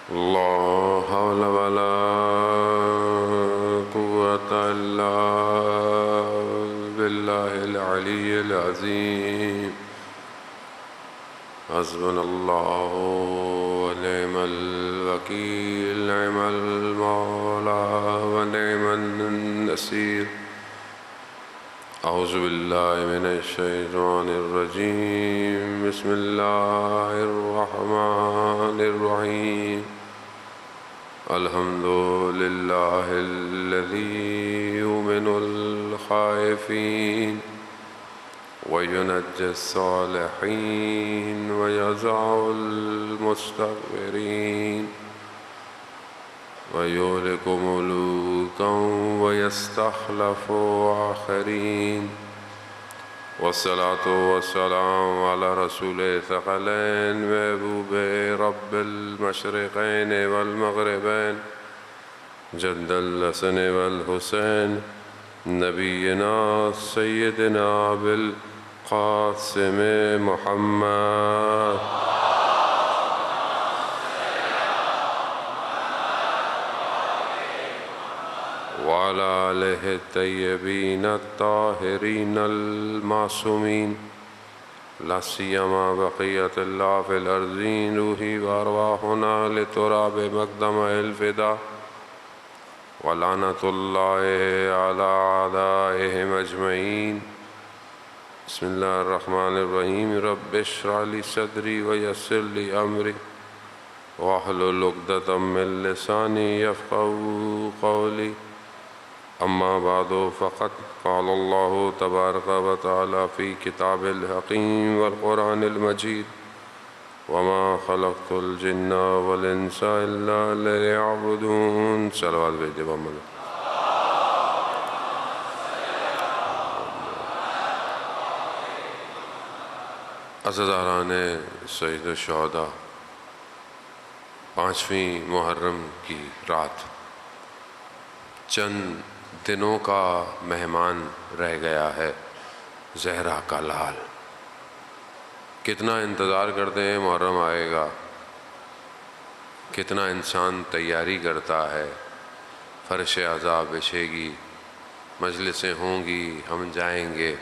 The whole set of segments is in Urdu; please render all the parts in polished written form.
لا حول ولا قوة إلا بالله العلي العظيم. حسبنا الله ونعم الوكيل، نعم المولى ونعم النصير. أعوذ بالله من الشيطان الرجيم. بسم الله الرحمن الرحيم. الحمد لله الذي يؤمن الخائفين وينجي الصالحين ويزع المستكبرين ويهلك ملوكا ويستخلف آخرين. والصلاة والسلام على رسول ثقلين محبوب رب المشرقين والمغربين جد الحسن والحسين نبينا سيدنا بالقاسم محمد وعلى آله الطيبين الطاهرين المعصومين، لا سيما بقية الله في الأرضين. روحي وأرواحنا لتراب مقدم الفداء، ولعنة الله على أعدائهم أجمعين. بسم الله الرحمن الرحيم. رب اشرح لي صدري ويسر لي أمري واحلل عقدة من لساني يفقهوا قولي. أما بعد، فقد قال الله تبارك وتعالى في كتاب الحكيم والقرآن المجيد: وما خلقت الجن والإنس إلا ليعبدون. صلوات بھیجے محمد. عزیزان سید الشہداء، 5ویں محرم کی رات چند دنوں کا مہمان رہ گیا ہے زہرا کا لال. کتنا انتظار کرتے ہیں محرم آئے گا، کتنا انسان تیاری کرتا ہے. فرش عزا بچھے گی، مجلسیں ہوں گی، ہم جائیں گے.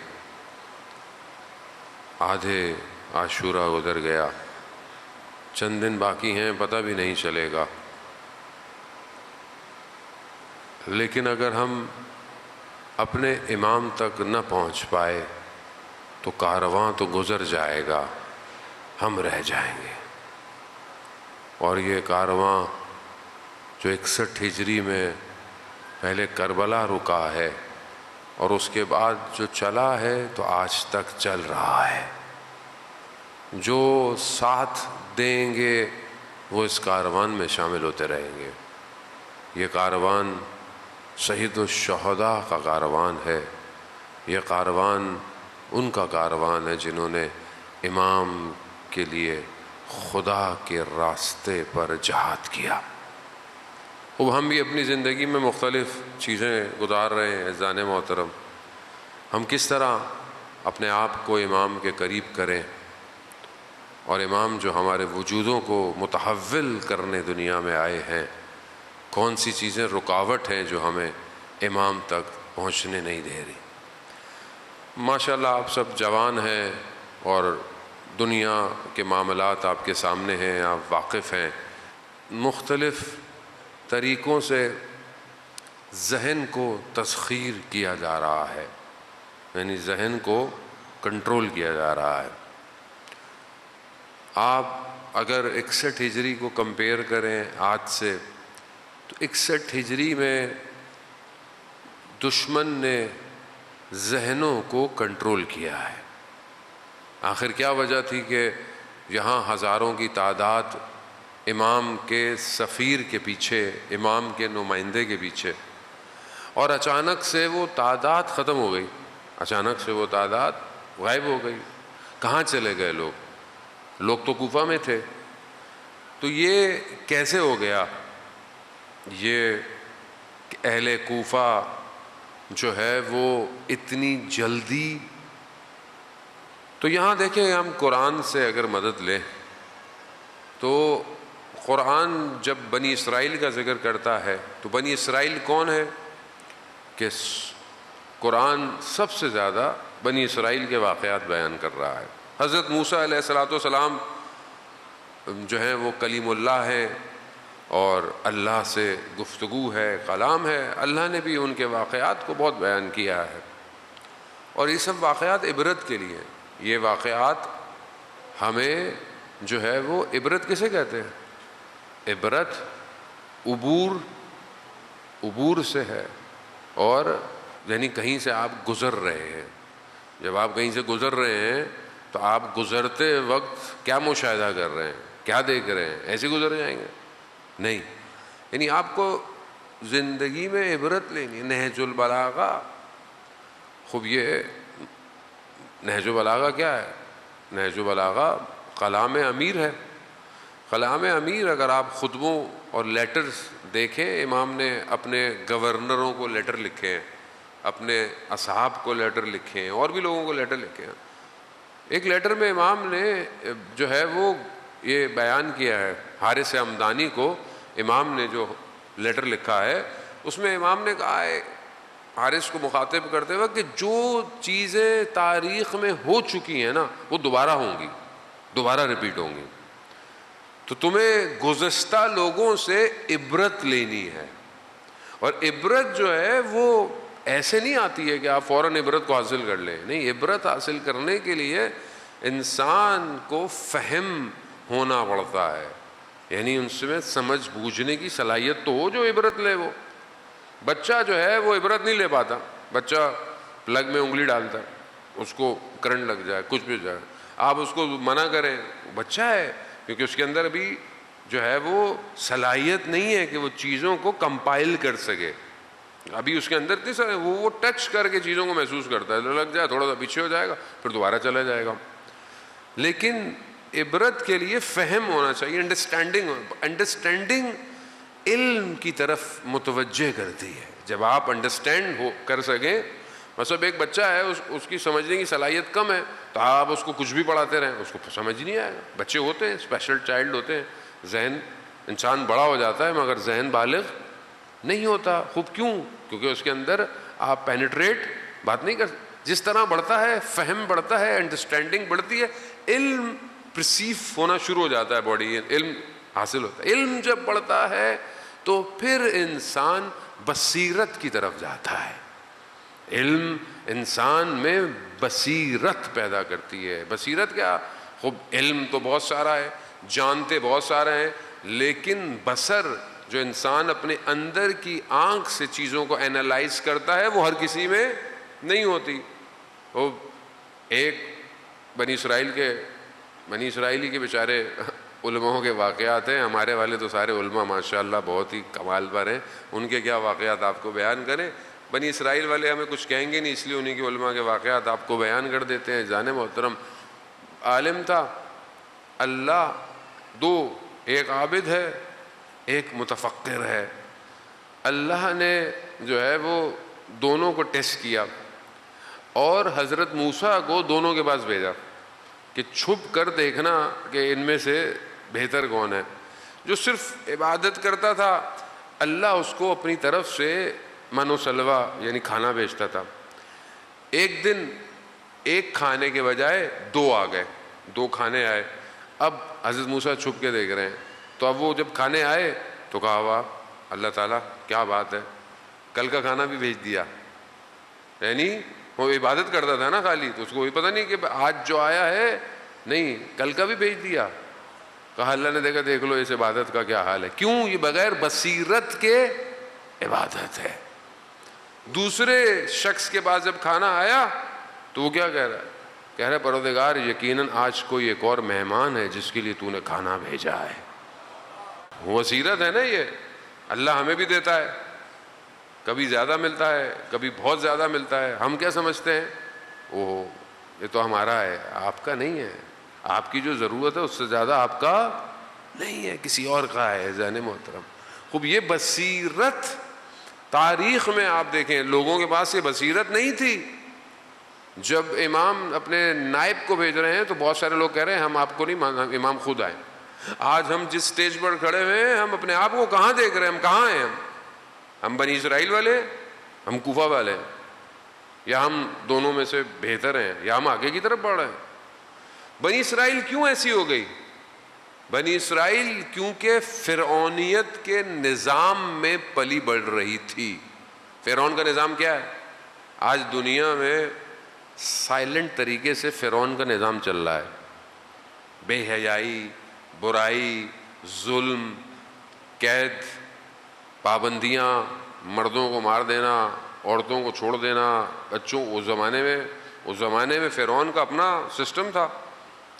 آدھے عاشورہ گزر گیا، چند دن باقی ہیں، پتہ بھی نہیں چلے گا. لیکن اگر ہم اپنے امام تک نہ پہنچ پائے تو کارواں تو گزر جائے گا، ہم رہ جائیں گے. اور یہ کارواں جو 61 ہجری میں پہلے کربلا رکا ہے اور اس کے بعد جو چلا ہے تو آج تک چل رہا ہے. جو ساتھ دیں گے وہ اس کاروان میں شامل ہوتے رہیں گے. یہ کاروان شہید الشہداء کا کاروان ہے. یہ کاروان ان کا کاروان ہے جنہوں نے امام کے لیے خدا کے راستے پر جہاد کیا. اب ہم بھی اپنی زندگی میں مختلف چیزیں گزار رہے ہیں. عزیزان محترم، ہم کس طرح اپنے آپ کو امام کے قریب کریں، اور امام جو ہمارے وجودوں کو متحول کرنے دنیا میں آئے ہیں، کون سی چیزیں رکاوٹ ہیں جو ہمیں امام تک پہنچنے نہیں دے رہی. ماشاءاللہ آپ سب جوان ہیں اور دنیا کے معاملات آپ کے سامنے ہیں، آپ واقف ہیں. مختلف طریقوں سے ذہن کو تسخیر کیا جا رہا ہے، یعنی ذہن کو کنٹرول کیا جا رہا ہے. آپ اگر 61 ہجری کو کمپیئر کریں آج سے، تو 61 ہجری میں دشمن نے ذہنوں کو کنٹرول کیا ہے. آخر کیا وجہ تھی کہ یہاں ہزاروں کی تعداد امام کے سفیر کے پیچھے، امام کے نمائندے کے پیچھے، اور اچانک سے وہ تعداد ختم ہو گئی، اچانک سے وہ تعداد غائب ہو گئی. کہاں چلے گئے لوگ؟ لوگ تو کوفہ میں تھے. تو یہ کیسے ہو گیا؟ یہ اہل کوفہ جو ہے وہ اتنی جلدی تو یہاں دیکھیں ہم قرآن سے اگر مدد لیں تو قرآن جب بنی اسرائیل کا ذکر کرتا ہے تو بنی اسرائیل کون ہے کہ قرآن سب سے زیادہ بنی اسرائیل کے واقعات بیان کر رہا ہے۔ حضرت موسیٰ علیہ الصلوۃ والسلام جو ہیں وہ کلیم اللہ ہیں اور اللہ سے گفتگو ہے، کلام ہے، اللہ نے بھی ان کے واقعات کو بہت بیان کیا ہے، اور یہ سب واقعات عبرت کے لیے۔ یہ واقعات ہمیں جو ہے وہ عبرت کسے کہتے ہیں؟ عبرت عبور سے ہے، اور یعنی کہیں سے آپ گزر رہے ہیں۔ جب آپ کہیں سے گزر رہے ہیں تو آپ گزرتے وقت کیا مشاہدہ کر رہے ہیں، کیا دیکھ رہے ہیں؟ ایسے گزر جائیں گے؟ نہیں، یعنی آپ کو زندگی میں عبرت لینی ہے۔ نہج البلاغہ، خوب یہ نہج البلاغہ کیا ہے؟ نہج البلاغہ کلام امیر ہے۔ کلام امیر اگر آپ خطبوں اور لیٹرز دیکھیں، امام نے اپنے گورنروں کو لیٹر لکھے ہیں، اپنے اصحاب کو لیٹر لکھے ہیں، اور بھی لوگوں کو لیٹر لکھے ہیں۔ ایک لیٹر میں امام نے جو ہے وہ یہ بیان کیا ہے، حارث ہمدانی کو امام نے جو لیٹر لکھا ہے اس میں امام نے کہا ہے حارث کو مخاطب کرتے ہوئے کہ جو چیزیں تاریخ میں ہو چکی ہیں نا وہ دوبارہ ہوں گی، دوبارہ ریپیٹ ہوں گی، تو تمہیں گزشتہ لوگوں سے عبرت لینی ہے۔ اور عبرت جو ہے وہ ایسے نہیں آتی ہے کہ آپ فوراً عبرت کو حاصل کر لیں، نہیں، عبرت حاصل کرنے کے لیے انسان کو فہم ہونا پڑتا ہے، یعنی ان سے سمجھ بوجھنے کی صلاحیت تو ہو جو عبرت لے۔ وہ بچہ جو ہے وہ عبرت نہیں لے پاتا، بچہ پلگ میں انگلی ڈالتا ہے، اس کو کرنٹ لگ جائے، کچھ بھی جائے، آپ اس کو منع کریں، بچہ ہے، کیونکہ اس کے اندر ابھی جو ہے وہ صلاحیت نہیں ہے کہ وہ چیزوں کو کمپائل کر سکے، ابھی اس کے اندر نہیں سر، وہ ٹچ کر کے چیزوں کو محسوس کرتا ہے، لگ جائے تھوڑا سا پیچھے ہو جائے گا پھر دوبارہ چلا جائے گا۔ لیکن عبرت کے لیے فہم ہونا چاہیے، انڈرسٹینڈنگ علم کی طرف متوجہ کرتی ہے۔ جب آپ انڈرسٹینڈ کر سکیں، مثلا ایک بچہ ہے اس کی سمجھنے کی صلاحیت کم ہے تو آپ اس کو کچھ بھی پڑھاتے رہیں اس کو سمجھ نہیں آئے گا۔ بچے ہوتے ہیں، اسپیشل چائلڈ ہوتے ہیں، ذہن انسان بڑا ہو جاتا ہے مگر ذہن بالغ نہیں ہوتا۔ خوب کیوں؟ کیونکہ اس کے اندر آپ پینیٹریٹ بات نہیں کر، جس طرح بڑھتا ہے فہم بڑھتا ہے، انڈرسٹینڈنگ بڑھتی ہے، علم پرسیف ہونا شروع ہو جاتا ہے، باڈی علم حاصل ہوتا ہے۔ علم جب بڑھتا ہے تو پھر انسان بصیرت کی طرف جاتا ہے۔ علم انسان میں بصیرت پیدا کرتی ہے۔ بصیرت کیا؟ خوب علم تو بہت سارا ہے، جانتے بہت سارے ہیں، لیکن بصر جو انسان اپنے اندر کی آنکھ سے چیزوں کو اینالائز کرتا ہے وہ ہر کسی میں نہیں ہوتی۔ وہ ایک بنی اسرائیلی کے بیچارے علماء کے واقعات ہیں، ہمارے والے تو سارے علماء ماشاءاللہ بہت ہی کمال پر ہیں، ان کے کیا واقعات آپ کو بیان کریں۔ بنی اسرائیل والے ہمیں کچھ کہیں گے نہیں، اس لیے انہیں کے علماء کے واقعات آپ کو بیان کر دیتے ہیں۔ جانے محترم، عالم تھا اللہ، دو، ایک عابد ہے ایک متفکر ہے۔ اللہ نے جو ہے وہ دونوں کو ٹیسٹ کیا اور حضرت موسیٰ کو دونوں کے پاس بھیجا کہ چھپ کر دیکھنا کہ ان میں سے بہتر کون ہے۔ جو صرف عبادت کرتا تھا اللہ اس کو اپنی طرف سے من و سلوہ یعنی کھانا بھیجتا تھا۔ ایک دن ایک کھانے کے بجائے دو آ گئے، دو کھانے آئے۔ اب حضرت موسیٰ چھپ کے دیکھ رہے ہیں، تو اب وہ جب کھانے آئے تو کہا واہ اللہ تعالیٰ کیا بات ہے، کل کا کھانا بھی بھیج دیا۔ یعنی وہ عبادت کرتا تھا نا خالی، تو اس کو بھی پتہ نہیں کہ آج جو آیا ہے نہیں کل کا بھی بھیج دیا۔ کہا اللہ نے دیکھا دیکھ لو اس عبادت کا کیا حال ہے، کیوں؟ یہ بغیر بصیرت کے عبادت ہے۔ دوسرے شخص کے پاس جب کھانا آیا تو وہ کیا کہہ رہا ہے؟ کہہ رہا ہے پروردگار یقیناً آج کوئی ایک اور مہمان ہے جس کے لیے تو نے کھانا بھیجا ہے۔ بصیرت ہے نا یہ، اللہ ہمیں بھی دیتا ہے، کبھی زیادہ ملتا ہے کبھی بہت زیادہ ملتا ہے۔ ہم کیا سمجھتے ہیں؟ اوہ یہ تو ہمارا ہے، آپ کا نہیں ہے، آپ کی جو ضرورت ہے اس سے زیادہ آپ کا نہیں ہے، کسی اور کا ہے۔ ذہن محترم، خوب یہ بصیرت تاریخ میں آپ دیکھیں لوگوں کے پاس یہ بصیرت نہیں تھی۔ جب امام اپنے نائب کو بھیج رہے ہیں تو بہت سارے لوگ کہہ رہے ہیں ہم آپ کو نہیں، امام خود آئے۔ آج ہم جس سٹیج پر کھڑے ہوئے ہیں ہم اپنے آپ کو کہاں دیکھ رہے ہیں؟ ہم کہاں ہیں؟ ہم بنی اسرائیل والے، ہم کوفہ والے ہیں، یا ہم دونوں میں سے بہتر ہیں، یا ہم آگے کی طرف بڑھ رہے ہیں؟ بنی اسرائیل کیوں ایسی ہو گئی؟ بنی اسرائیل کیونکہ فرعونیت کے نظام میں پلی بڑھ رہی تھی۔ فرعون کا نظام کیا ہے؟ آج دنیا میں سائلنٹ طریقے سے فرعون کا نظام چل رہا ہے، بے حیائی، برائی، ظلم، قید، پابندیاں، مردوں کو مار دینا، عورتوں کو چھوڑ دینا، بچوں۔ اس زمانے میں فرعون کا اپنا سسٹم تھا۔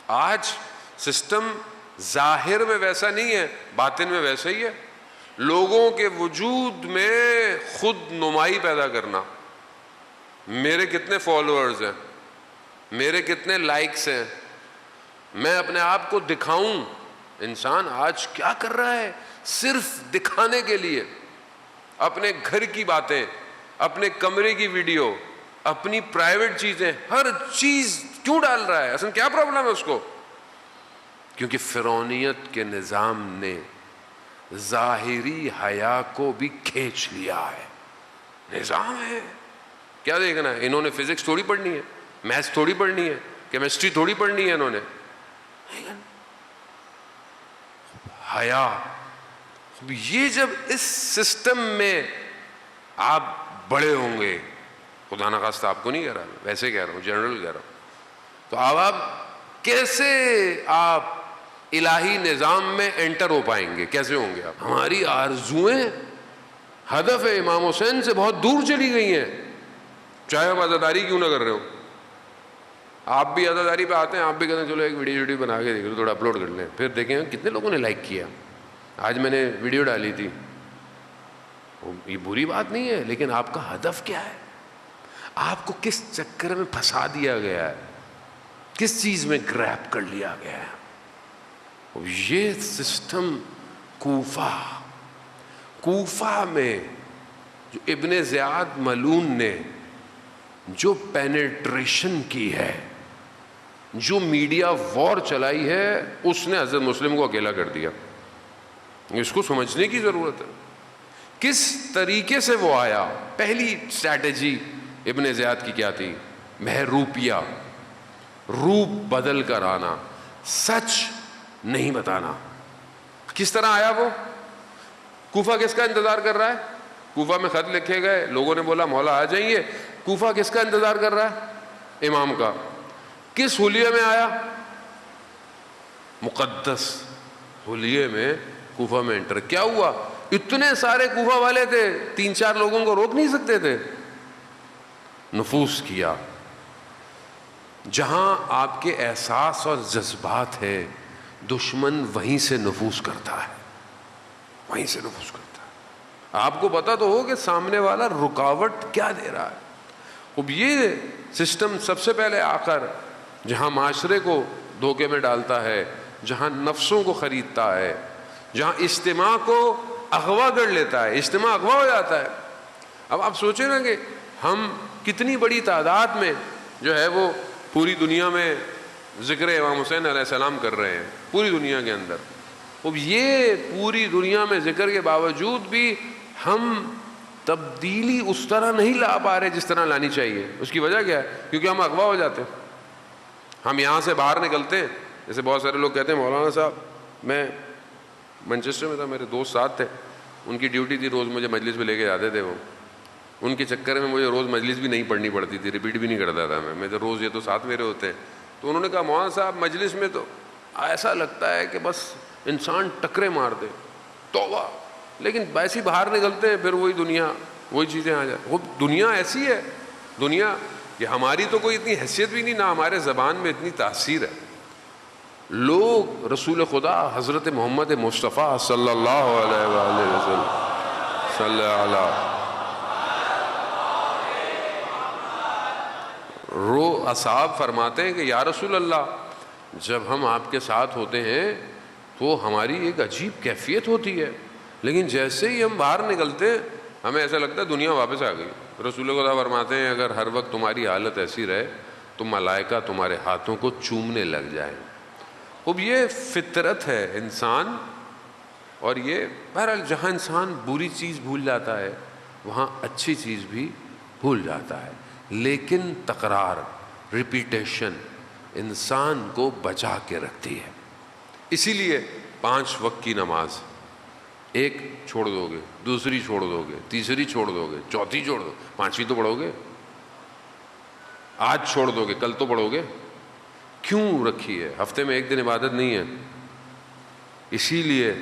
آج سسٹم ظاہر میں ویسا نہیں ہے، باطن میں ویسا ہی ہے۔ لوگوں کے وجود میں خود نمائی پیدا کرنا، میرے کتنے فالوورز ہیں، میرے کتنے لائکس ہیں، میں اپنے آپ کو دکھاؤں۔ انسان آج کیا کر رہا ہے؟ صرف دکھانے کے لیے اپنے گھر کی باتیں، اپنے کمرے کی ویڈیو، اپنی پرائیویٹ چیزیں، ہر چیز کیوں ڈال رہا ہے؟ اصل کیا پرابلم ہے اس کو؟ کیونکہ فرعونیت کے نظام نے ظاہری حیا کو بھی کھینچ لیا ہے۔ نظام ہے، کیا دیکھنا ہے؟ انہوں نے فزکس تھوڑی پڑھنی ہے، میتھس تھوڑی پڑھنی ہے، کیمسٹری تھوڑی پڑھنی ہے انہوں نے۔ حیا، یہ جب اس سسٹم میں آپ بڑے ہوں گے، خدا نخواستہ آپ کو نہیں کہہ رہا، ویسے کہہ رہا ہوں، جنرل کہہ رہا ہوں، تو اب آپ کیسے آپ الہی نظام میں انٹر ہو پائیں گے؟ کیسے ہوں گے آپ؟ ہماری آرزوئیں ہدف امام حسین سے بہت دور چلی گئی ہیں، چاہے ہم عزاداری کیوں نہ کر رہے ہو۔ آپ بھی عزاداری پہ آتے ہیں، آپ بھی کہتے ہیں چلو ایک ویڈیو بنا کے دیکھ لو، تھوڑا اپلوڈ کر لیں، پھر دیکھیں کتنے لوگوں نے لائک کیا۔ آج میں نے ویڈیو ڈالی تھی، یہ بری بات نہیں ہے، لیکن آپ کا ہدف کیا ہے؟ آپ کو کس چکر میں پھنسا دیا گیا ہے؟ کس چیز میں گریب کر لیا گیا ہے؟ یہ سسٹم کوفہ میں جو ابن زیاد ملعون نے جو پینیٹریشن کی ہے، جو میڈیا وار چلائی ہے، اس نے حضرت مسلم کو اکیلا کر دیا۔ اس کو سمجھنے کی ضرورت ہے، کس طریقے سے وہ آیا۔ پہلی اسٹریٹجی ابن زیاد کی کیا تھی؟ بہروپیہ، روپ بدل کر آنا، سچ نہیں بتانا۔ کس طرح آیا وہ؟ کوفہ کس کا انتظار کر رہا ہے؟ کوفہ میں خط لکھے گئے، لوگوں نے بولا مولا آ جائیے۔ کوفہ کس کا انتظار کر رہا ہے؟ امام کا۔ کس حلیے میں آیا؟ مقدس حلیے میں کوفہ میں انٹر۔ کیا ہوا؟ اتنے سارے کوفہ والے تھے، 3-4 لوگوں کو روک نہیں سکتے تھے۔ نفوذ کیا۔ جہاں آپ کے احساس اور جذبات ہے، دشمن وہیں سے نفوذ کرتا ہے، وہیں سے نفوذ کرتا ہے۔ آپ کو پتا تو ہو کہ سامنے والا رکاوٹ کیا دے رہا ہے۔ اب یہ سسٹم سب سے پہلے آ کر جہاں معاشرے کو دھوکے میں ڈالتا ہے، جہاں نفسوں کو خریدتا ہے، جہاں اجتماع کو اغوا کر لیتا ہے، اجتماع اغوا ہو جاتا ہے۔ اب آپ سوچیں نا کہ ہم کتنی بڑی تعداد میں جو ہے وہ پوری دنیا میں ذکر امام حسین علیہ السلام کر رہے ہیں، پوری دنیا کے اندر۔ اب یہ پوری دنیا میں ذکر کے باوجود بھی ہم تبدیلی اس طرح نہیں لا پا رہے جس طرح لانی چاہیے۔ اس کی وجہ کیا ہے؟ کیونکہ ہم اغوا ہو جاتے ہیں۔ ہم یہاں سے باہر نکلتے ہیں، جیسے بہت سارے لوگ کہتے ہیں مولانا صاحب، میں مانچسٹر میں تھا، میرے دوست ساتھ تھے، ان کی ڈیوٹی تھی، روز مجھے مجلس میں لے کے جاتے تھے وہ۔ ان کے چکر میں مجھے روز مجلس بھی نہیں پڑھنی پڑتی تھی، ریپیٹ بھی نہیں کرتا تھا میں تو روز، یہ تو ساتھ میرے ہوتے ہیں۔ تو انہوں نے کہا مولانا صاحب مجلس میں تو ایسا لگتا ہے کہ بس انسان ٹکرے مار دے، توبہ، لیکن ویسے باہر نکلتے ہیں پھر وہی دنیا، وہی چیزیں آ جائیں۔ وہ دنیا ایسی ہے، دنیا کہ ہماری تو کوئی اتنی حیثیت بھی نہیں، نہ ہمارے زبان میں اتنی تاثیر ہے۔ لوگ رسول خدا حضرت محمد مصطفیٰ صلی اللہ علیہ وآلہ وسلم صلی اللہ اصحاب فرماتے ہیں کہ یا رسول اللہ، جب ہم آپ کے ساتھ ہوتے ہیں تو ہماری ایک عجیب کیفیت ہوتی ہے، لیکن جیسے ہی ہم باہر نکلتے ہیں ہمیں ایسا لگتا ہے دنیا واپس آ گئی۔ رسول خدا فرماتے ہیں اگر ہر وقت تمہاری حالت ایسی رہے تو ملائکہ تمہارے ہاتھوں کو چومنے لگ جائیں۔ اب یہ فطرت ہے انسان، اور یہ بہرحال جہاں انسان بری چیز بھول جاتا ہے وہاں اچھی چیز بھی بھول جاتا ہے، لیکن تکرار، ریپیٹیشن انسان کو بچا کے رکھتی ہے۔ اسی لیے 5 وقت کی نماز، ایک چھوڑ دو گے، دوسری چھوڑ دو گے، تیسری چھوڑ دو گے، چوتھی چھوڑ دو، 5ویں تو پڑھو گے، آج چھوڑ دو گے کل تو پڑھو گے۔ کیوں رکھی ہے؟ ہفتے میں 1 دن عبادت نہیں ہے، اسی لیے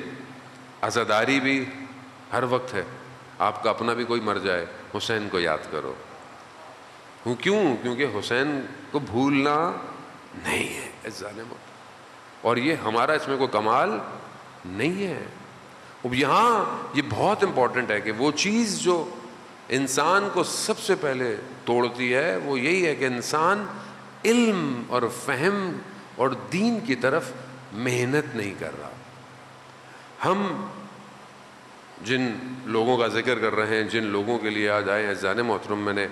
عزاداری بھی ہر وقت ہے۔ آپ کا اپنا بھی کوئی مر جائے، حسین کو یاد کرو۔ کیوں؟ کیونکہ حسین کو بھولنا نہیں ہے ظالموں، اور یہ ہمارا اس میں کوئی کمال نہیں ہے۔ اب یہاں یہ بہت امپورٹنٹ ہے کہ وہ چیز جو انسان کو سب سے پہلے توڑتی ہے وہ یہی ہے کہ انسان علم اور فہم اور دین کی طرف محنت نہیں کر رہا۔ ہم جن لوگوں کا ذکر کر رہے ہیں، جن لوگوں کے لیے آج آئے اذان محترم، میں نے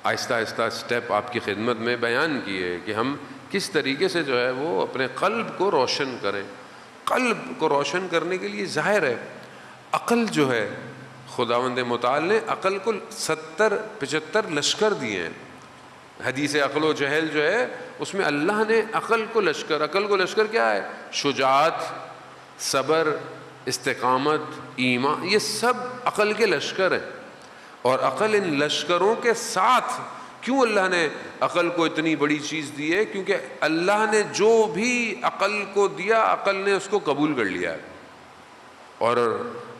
آہستہ آہستہ اسٹیپ آپ کی خدمت میں بیان کیے کہ ہم کس طریقے سے جو ہے وہ اپنے قلب کو روشن کریں۔ قلب کو روشن کرنے کے لیے ظاہر ہے عقل جو ہے، خداوند متعال نے عقل کو 75 لشکر دیے ہیں۔ حدیث عقل و جہل جو ہے اس میں اللہ نے عقل کو لشکر کیا ہے؟ شجاعت، صبر، استقامت، ایمان، یہ سب عقل کے لشکر ہیں۔ اور عقل ان لشکروں کے ساتھ، کیوں اللہ نے عقل کو اتنی بڑی چیز دی ہے؟ کیونکہ اللہ نے جو بھی عقل کو دیا، عقل نے اس کو قبول کر لیا ہے، اور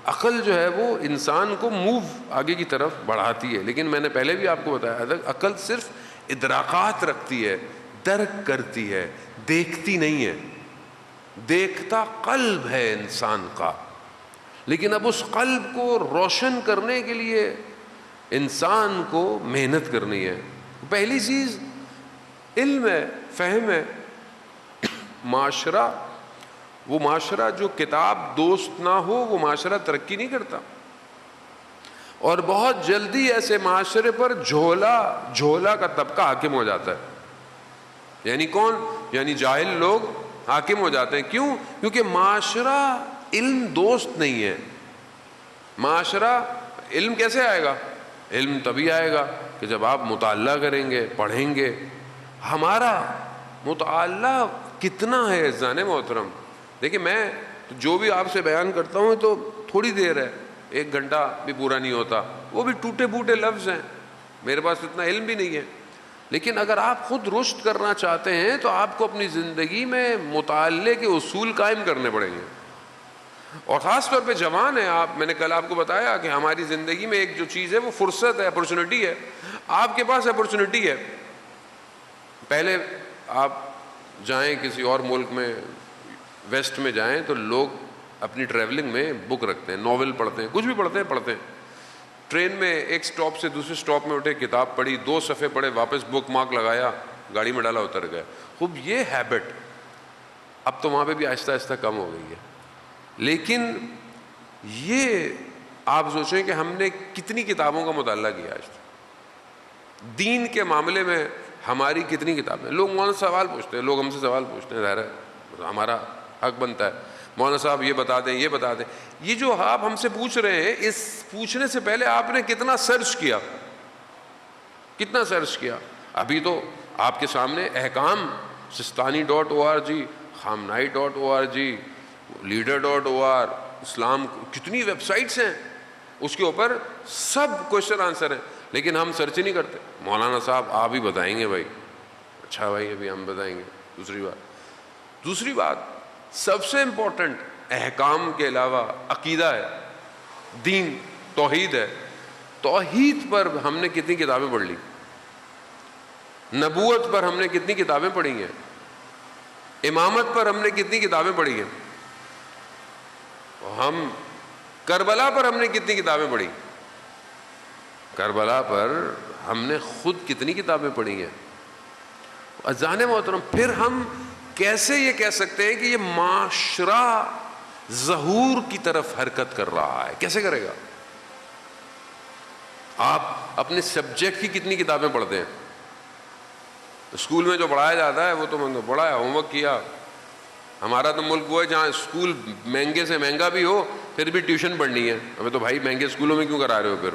عقل جو ہے وہ انسان کو آگے کی طرف بڑھاتی ہے۔ لیکن میں نے پہلے بھی آپ کو بتایا تھا، عقل صرف ادراکات رکھتی ہے، درک کرتی ہے، دیکھتی نہیں ہے۔ دیکھتا قلب ہے انسان کا، لیکن اب اس قلب کو روشن کرنے کے لیے انسان کو محنت کرنی ہے۔ پہلی چیز علم ہے، فہم ہے۔ معاشرہ، وہ معاشرہ جو کتاب دوست نہ ہو وہ معاشرہ ترقی نہیں کرتا، اور بہت جلدی ایسے معاشرے پر جھولا کا طبقہ حاکم ہو جاتا ہے۔ یعنی کون؟ یعنی جاہل لوگ حاکم ہو جاتے ہیں۔ کیوں؟ کیونکہ معاشرہ علم دوست نہیں ہے۔ معاشرہ، علم کیسے آئے گا؟ علم تبھی آئے گا کہ جب آپ مطالعہ کریں گے، پڑھیں گے۔ ہمارا مطالعہ کتنا ہے اذان محترم؟ دیکھیں، میں جو بھی آپ سے بیان کرتا ہوں تو تھوڑی دیر ہے، 1 گھنٹہ بھی پورا نہیں ہوتا، وہ بھی ٹوٹے پھوٹے لفظ ہیں، میرے پاس اتنا علم بھی نہیں ہے۔ لیکن اگر آپ خود رشد کرنا چاہتے ہیں تو آپ کو اپنی زندگی میں مطالعے کے اصول قائم کرنے پڑیں گے، اور خاص طور پہ جوان ہیں آپ۔ میں نے کل آپ کو بتایا کہ ہماری زندگی میں ایک جو چیز ہے وہ فرصت ہے، اپرچونٹی ہے۔ آپ کے پاس اپرچونٹی ہے۔ پہلے آپ جائیں کسی اور ملک میں، ویسٹ میں جائیں، تو لوگ اپنی ٹریولنگ میں بک رکھتے ہیں، ناول پڑھتے ہیں، کچھ بھی پڑھتے ہیں۔ ٹرین میں ایک سٹاپ سے دوسرے سٹاپ میں اٹھے، کتاب پڑھی، 2 صفحے پڑھے، واپس بک مارک لگایا، گاڑی میں ڈالا، اتر گئے۔ خوب یہ ہیبٹ اب تو وہاں پہ بھی آہستہ آہستہ کم ہو گئی ہے۔ لیکن یہ آپ سوچیں کہ ہم نے کتنی کتابوں کا مطالعہ کیا آج تک؟ دین کے معاملے میں ہماری کتنی کتابیں؟ لوگ مولانا سوال پوچھتے ہیں، لوگ ہم سے سوال پوچھتے ہیں، ظاہر ہے ہمارا حق بنتا ہے، مولانا صاحب یہ بتا دیں، یہ بتا دیں۔ یہ جو آپ ہم سے پوچھ رہے ہیں، اس پوچھنے سے پہلے آپ نے کتنا سرچ کیا؟ کتنا سرچ کیا؟ ابھی تو آپ کے سامنے احکام sistani.org، khamenei.org، leader.org، اسلام، کتنی ویب سائٹس ہیں، اس کے اوپر سب کوشچن آنسر ہیں، لیکن ہم سرچ نہیں کرتے۔ مولانا صاحب آپ ہی بتائیں گے بھائی؟ اچھا بھائی، ابھی ہم بتائیں گے۔ دوسری بات سب سے امپورٹنٹ، احکام کے علاوہ عقیدہ ہے، دین، توحید ہے۔ توحید پر ہم نے کتنی کتابیں پڑھ لی؟ نبوت پر ہم نے کتنی کتابیں پڑھی ہیں؟ امامت پر ہم نے کتنی کتابیں پڑھی ہیں؟ ہم کربلا پر ہم نے کتنی کتابیں پڑھی؟ کربلا پر ہم نے خود کتنی کتابیں پڑھی ہیں؟ اذان محترم، پھر ہم کیسے یہ کہہ سکتے ہیں کہ یہ معاشرہ ظہور کی طرف حرکت کر رہا ہے؟ کیسے کرے گا؟ آپ اپنے سبجیکٹ کی کتنی کتابیں پڑھتے ہیں؟ اسکول میں جو پڑھایا جاتا ہے وہ تو میں نے پڑھا ہے، ہوم ورک کیا، ہمارا تو ملک وہ ہے جہاں اسکول مہنگے سے مہنگا بھی ہو پھر بھی ٹیوشن پڑھنی ہے. ہمیں تو بھائی مہنگے اسکولوں میں کیوں کرا رہے ہو, پھر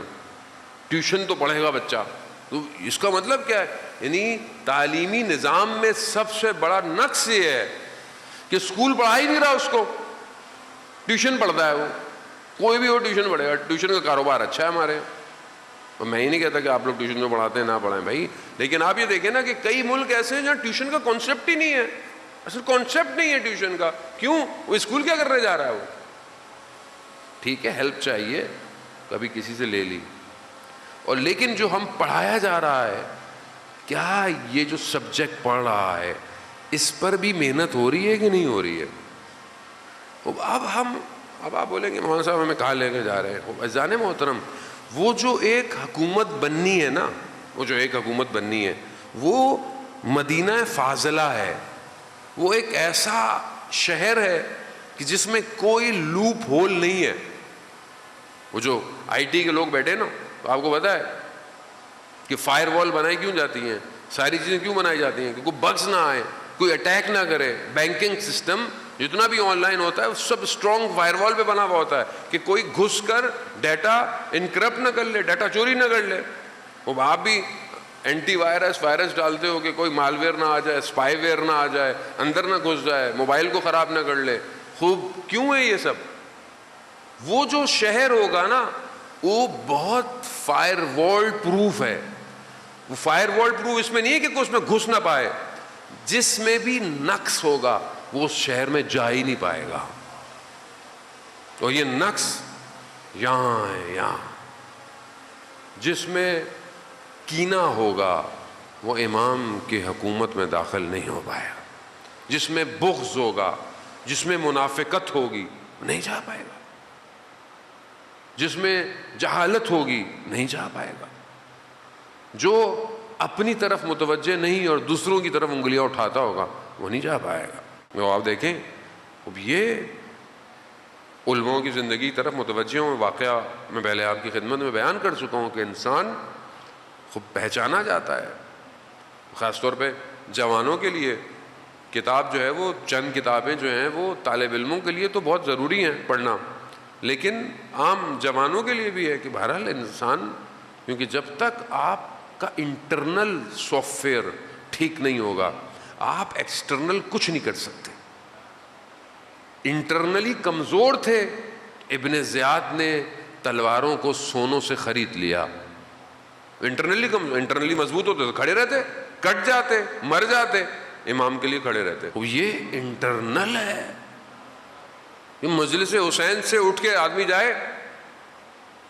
ٹیوشن تو پڑھے گا بچہ. تو اس کا مطلب کیا ہے؟ یعنی تعلیمی نظام میں سب سے بڑا نقص یہ ہے کہ اسکول پڑھا ہی نہیں رہا اس کو, ٹیوشن پڑھتا ہے وہ. کوئی بھی ہو ٹیوشن پڑھے گا. ٹیوشن کا کاروبار اچھا ہے ہمارے. میں ہی نہیں کہتا کہ آپ لوگ ٹیوشن میں پڑھاتے ہیں نہ پڑھائیں بھائی, لیکن آپ یہ دیکھیں نا کہ کئی ملک ایسے ہیں جہاں ٹیوشن کا کانسیپٹ ہی نہیں ہے. اصل کانسیپٹ نہیں ہے ٹیوشن کا. کیوں؟ وہ اسکول کیا کرنے جا رہا ہے وہ. ٹھیک ہے ہیلپ چاہیے, کبھی کسی سے لے لی, اور لیکن جو ہم پڑھایا جا رہا ہے, کیا یہ جو سبجیکٹ پڑھ رہا ہے اس پر بھی محنت ہو رہی ہے کہ نہیں ہو رہی ہے؟ اب آپ بولیں گے مولانا صاحب ہمیں کہاں لے کے جا رہے ہیں. عزیزان محترم, وہ جو ایک حکومت بننی ہے نا, وہ جو ایک حکومت بننی ہے وہ مدینہ فاضلہ ہے. وہ ایک ایسا شہر ہے کہ جس میں کوئی لوپ ہول نہیں ہے. وہ جو آئی ٹی کے لوگ بیٹھے نا, تو آپ کو پتا ہے کہ فائر وال بنائی کیوں جاتی ہیں, ساری چیزیں کیوں بنائی جاتی ہیں کہ کوئی بگز نہ آئے, کوئی اٹیک نہ کرے. بینکنگ سسٹم جتنا بھی آن لائن ہوتا ہے سب اسٹرانگ فائر وال پہ بنا ہوا ہوتا ہے کہ کوئی گھس کر ڈیٹا انکرپٹ نہ کر لے, ڈیٹا چوری نہ کر لے. وہ آپ بھی اینٹی وائرس ڈالتے ہو کہ کوئی مال ویئر نہ آ جائے, اسپائی ویئر نہ آ جائے, اندر نہ گھس جائے, موبائل کو خراب نہ کر لے. خوب کیوں ہے یہ سب؟ وہ جو شہر ہوگا نا وہ بہت فائر وال پروف ہے. وہ فائر وال پروف اس میں نہیں ہے کہ کوئی اس میں گھس نہ پائے, جس میں بھی نقص ہوگا وہ اس شہر میں جا ہی نہیں پائے گا. اور یہ نقص یہاں ہے, یہاں جس میں کینہ ہوگا وہ امام کی حکومت میں داخل نہیں ہو پائے گا. جس میں بغض ہوگا, جس میں منافقت ہوگی, نہیں جا پائے گا. جس میں جہالت ہوگی نہیں جا پائے گا. جو اپنی طرف متوجہ نہیں اور دوسروں کی طرف انگلیاں اٹھاتا ہوگا وہ نہیں جا پائے گا. وہ آپ دیکھیں اب یہ علماء کی زندگی طرف متوجہ ہوں. واقعہ میں پہلے آپ کی خدمت میں بیان کر چکا ہوں کہ انسان خوب پہچانا جاتا ہے. خاص طور پہ جوانوں کے لیے کتاب جو ہے وہ چند کتابیں جو ہیں وہ طالب علموں کے لیے تو بہت ضروری ہیں پڑھنا, لیکن عام جوانوں کے لیے بھی ہے کہ بہرحال انسان, کیونکہ جب تک آپ کا انٹرنل سافٹ ویئر ٹھیک نہیں ہوگا آپ ایکسٹرنل کچھ نہیں کر سکتے. انٹرنلی کمزور تھے, ابن زیاد نے تلواروں کو سونوں سے خرید لیا. انٹرنلی مضبوط ہوتے تو کھڑے رہتے, کٹ جاتے, مر جاتے, امام کے لیے کھڑے رہتے. یہ انٹرنل ہے. یہ مجلس حسین سے اٹھ کے آدمی جائے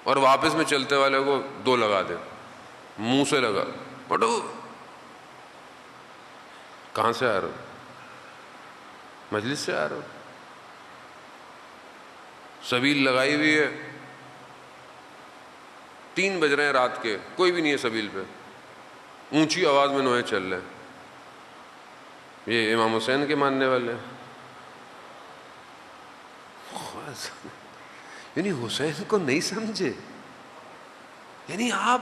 اور واپس میں چلتے والے کو 2 لگا دے, منہ سے لگا, بٹو کہاں سے آ رہے ہو؟ مجلس سے آ رہے ہو. سبیل لگائی ہوئی ہے, 3 بج رہے ہیں رات کے, کوئی بھی نہیں ہے سبیل پہ, اونچی آواز میں نوحے چل رہے ہیں. یہ امام حسین کے ماننے والے ہیں. یعنی حسین کو نہیں سمجھے. یعنی آپ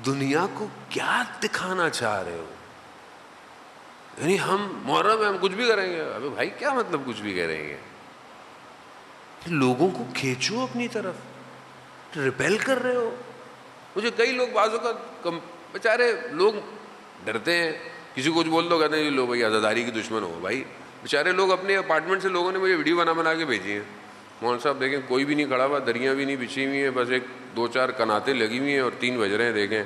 دنیا کو کیا دکھانا چاہ رہے ہو؟ یعنی ہم محرم میں ہم کچھ بھی کریں گے. ابے بھائی کیا مطلب کچھ بھی کریں گے؟ لوگوں کو کھینچو اپنی طرف, ریپیل کر رہے ہو. مجھے کئی لوگ بعضوں کا بیچارے لوگ ڈرتے ہیں, کسی کو کچھ بول دو کہتے ہیں لو بھائی عزاداری کی دشمن ہو. بھائی بیچارے لوگ اپنے اپارٹمنٹ سے لوگوں نے مجھے ویڈیو بنا کے بھیجی ہیں. مولانا صاحب دیکھیں کوئی بھی نہیں کھڑا ہوا, دریاں بھی نہیں بچھی ہوئی ہیں, بس ایک 2-4 کناتیں لگی ہوئی ہیں اور 3 بج رہے ہیں. دیکھیں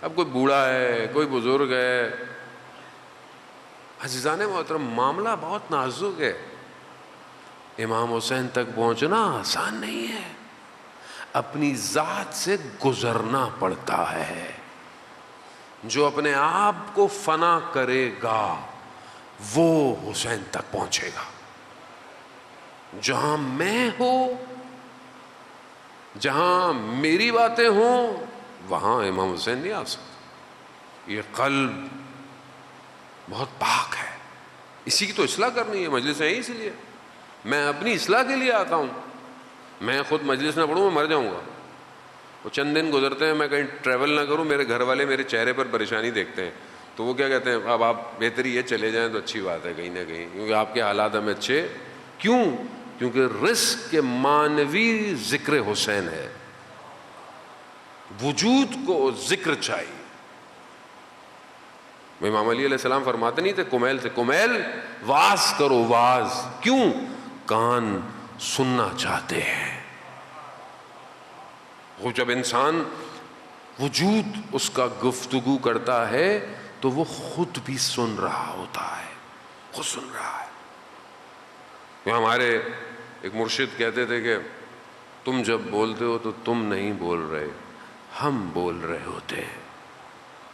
اب کوئی بوڑھا ہے, کوئی بزرگ ہے. عزیزان محترم معاملہ بہت نازک ہے. امام حسین تک پہنچنا آسان نہیں ہے. اپنی ذات سے گزرنا پڑتا ہے. جو اپنے آپ کو فنا کرے گا وہ حسین تک پہنچے گا. جہاں میں ہوں, جہاں میری باتیں ہوں, وہاں امام حسین نہیں آ سکتا. یہ قلب بہت پاک ہے. اسی کی تو اصلاح کرنی ہے. مجلس ہے اس لیے میں اپنی اصلاح کے لیے آتا ہوں. میں خود مجلس نہ پڑھوں میں مر جاؤں گا. وہ چند دن گزرتے ہیں میں کہیں ٹریول نہ کروں, میرے گھر والے میرے چہرے پر پریشانی دیکھتے ہیں. تو وہ کیا کہتے ہیں اب آپ بہتری یہ چلے جائیں تو اچھی بات ہے کہیں نہ کہیں، کیونکہ آپ کے حالات ہمیں اچھے کیوں؟ کیونکہ رزق کے معنوی ذکر حسین ہے، وجود کو ذکر چاہیے۔ امام علی علیہ السلام فرماتے نہیں تھے کمیل سے، کمیل واز کرو واز، کیوں؟ کان سننا چاہتے ہیں۔ وہ جب انسان وجود اس کا گفتگو کرتا ہے تو وہ خود بھی سن رہا ہوتا ہے، خود سن رہا ہے۔ ہمارے ایک مرشد کہتے تھے کہ تم جب بولتے ہو تو تم نہیں بول رہے، ہم بول رہے ہوتے ہیں۔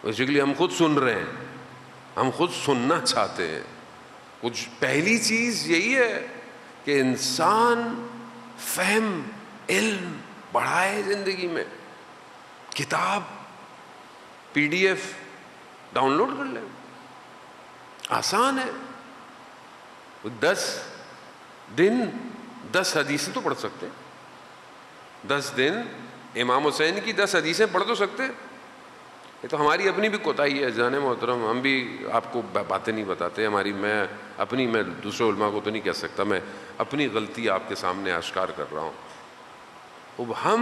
بیسیکلی ہم خود سن رہے ہیں، ہم خود سننا چاہتے ہیں۔ کچھ پہلی چیز یہی ہے کہ انسان فہم علم بڑھائے زندگی میں، کتاب P D F download کر لیں، آسان ہے۔ 10 دن 10 حدیثیں تو پڑھ سکتے ہیں، 10 دن امام حسین کی 10 حدیثیں پڑھ تو سکتے ہیں۔ یہ تو ہماری اپنی بھی کوتاہی ہے جانے محترم، ہم بھی آپ کو باتیں نہیں بتاتے ہماری، میں دوسرے علماء کو تو نہیں کہہ سکتا، میں اپنی غلطی آپ کے سامنے آشکار کر رہا ہوں۔ اب ہم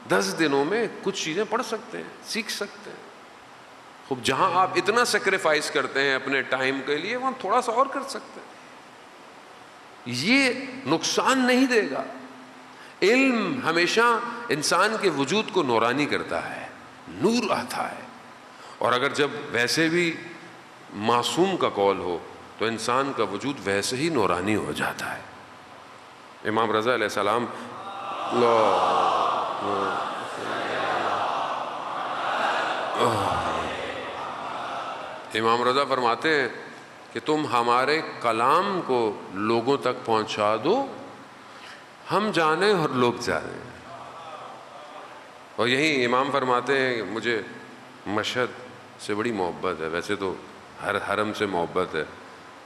10 دنوں میں کچھ چیزیں پڑھ سکتے ہیں، سیکھ سکتے ہیں۔ خوب جہاں آپ اتنا سیکریفائس کرتے ہیں اپنے ٹائم کے لیے، وہاں تھوڑا سا اور کر سکتے ہیں، یہ نقصان نہیں دے گا۔ علم ہمیشہ انسان کے وجود کو نورانی کرتا ہے، نور آتا ہے، اور اگر جب ویسے بھی معصوم کا قول ہو تو انسان کا وجود ویسے ہی نورانی ہو جاتا ہے۔ امام رضا علیہ السلام امام رضا فرماتے ہیں کہ تم ہمارے کلام کو لوگوں تک پہنچا دو، ہم جانیں اور لوگ جانیں۔ اور یہی امام فرماتے ہیں کہ مجھے مشہد سے بڑی محبت ہے، ویسے تو ہر حرم سے محبت ہے،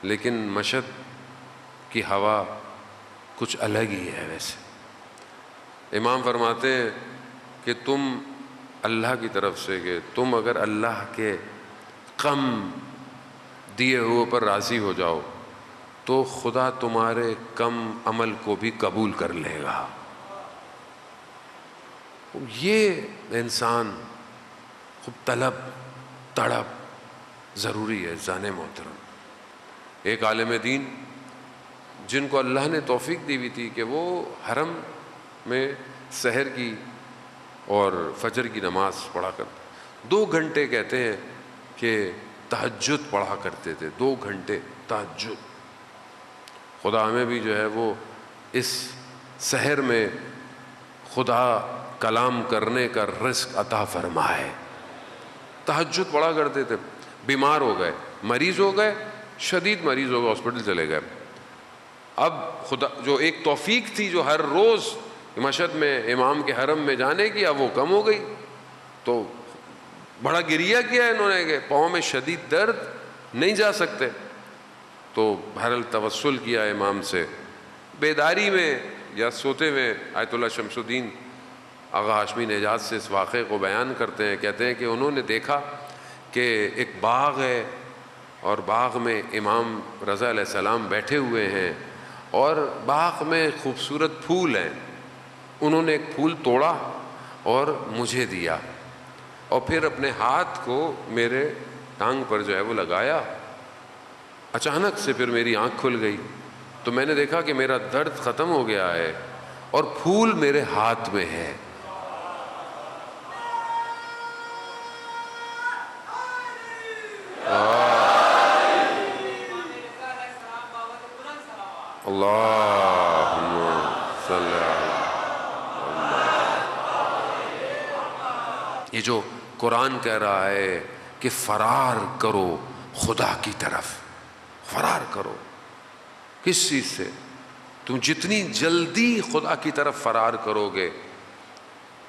لیکن مشہد کی ہوا کچھ الگ ہی ہے۔ ویسے امام فرماتے ہیں کہ تم اللہ کی طرف سے، کہ تم اگر اللہ کے کم دیے ہوئے پر راضی ہو جاؤ تو خدا تمہارے کم عمل کو بھی قبول کر لے گا۔ یہ انسان خوب طلب تڑپ ضروری ہے جانے محترم۔ ایک عالم دین جن کو اللہ نے توفیق دی ہوئی تھی کہ وہ حرم میں سحر کی اور فجر کی نماز پڑھا کرتے، 2 گھنٹے کہتے ہیں کہ تہجد پڑھا کرتے تھے، 2 گھنٹے تہجد۔ خدا ہمیں بھی جو ہے وہ اس سحر میں خدا کلام کرنے کا رزق عطا فرمائے۔ تہجد پڑھا کرتے تھے، بیمار ہو گئے، مریض ہو گئے، شدید مریض ہو گئے، ہاسپٹل چلے گئے۔ اب خدا جو ایک توفیق تھی جو ہر روز مشہد میں امام کے حرم میں جانے کی، اب وہ کم ہو گئی، تو بڑا گریہ کیا انہوں نے کہ پاؤں میں شدید درد، نہیں جا سکتے، تو بہرحال توسل کیا امام سے، بیداری میں یا سوتے میں آیت اللہ شمس الدین آغا ہاشمی نژاد سے اس واقعے کو بیان کرتے ہیں، کہتے ہیں کہ انہوں نے دیکھا کہ ایک باغ ہے اور باغ میں امام رضا علیہ السلام بیٹھے ہوئے ہیں اور باغ میں خوبصورت پھول ہیں۔ انہوں نے ایک پھول توڑا اور مجھے دیا، اور پھر اپنے ہاتھ کو میرے ٹانگ پر جو ہے وہ لگایا۔ اچانک سے پھر میری آنکھ کھل گئی تو میں نے دیکھا کہ میرا درد ختم ہو گیا ہے اور پھول میرے ہاتھ میں ہے۔ اللہم صلی اللہ۔ یہ جو قرآن کہہ رہا ہے کہ فرار کرو خدا کی طرف، فرار کرو، کس چیز سے؟ تم جتنی جلدی خدا کی طرف فرار کرو گے